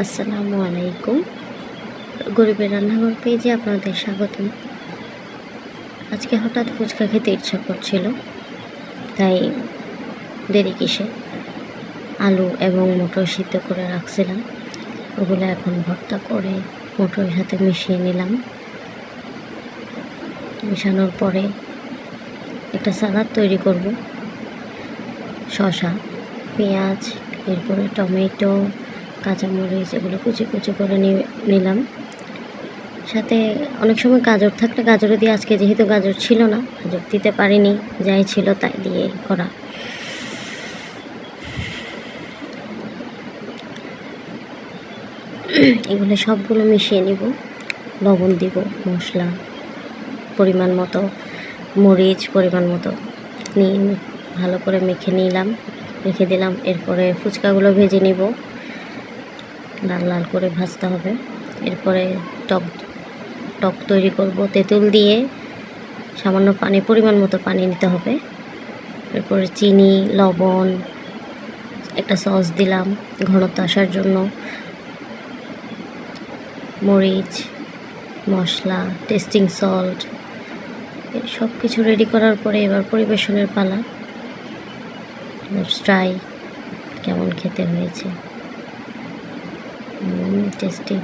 আসসালামু আলাইকুম। গরিবের রান্নাঘর পেজে আপনাদের স্বাগতম। আজকে হঠাৎ ফুচকা খেতে ইচ্ছা করছিল, তাই দেরি কিসে আলু এবং মটর সিদ্ধ করে রাখছিলাম, ওগুলো এখন ভর্তা করে মটরের সাথে মিশিয়ে নিলাম। মেশানোর পরে একটা সালাদ তৈরি করব। শসা, পেঁয়াজ, এরপরে টমেটো, কাঁচামরিচ এগুলো কুচি কুচি করে নিলাম। সাথে অনেক সময় গাজর থাকলে গাজরও দিয়ে, আজকে যেহেতু গাজর ছিল না, গাজর দিতে পারিনি, যাই ছিল তাই দিয়ে করা। এগুলো সবগুলো মিশিয়ে নিব, লবণ দিব, মশলা পরিমাণ মতো, মরিচ পরিমাণ মতো নিয়ে ভালো করে মেখে দিলাম। এরপরে ফুচকাগুলো ভেজে নিব, লাল লাল করে ভাজতে হবে। এরপরে টক তৈরি করব, তেঁতুল দিয়ে সামান্য পরিমাণ মতো পানি নিতে হবে। এরপরে চিনি, লবণ, একটা সস দিলাম ঘনত্ব আসার জন্য, মরিচ, মশলা, টেস্টিং সল্ট, সব কিছু রেডি করার পরে এবার পরিবেশনের পালা। ট্রাই কেমন খেতে হয়েছে, টেস্টি।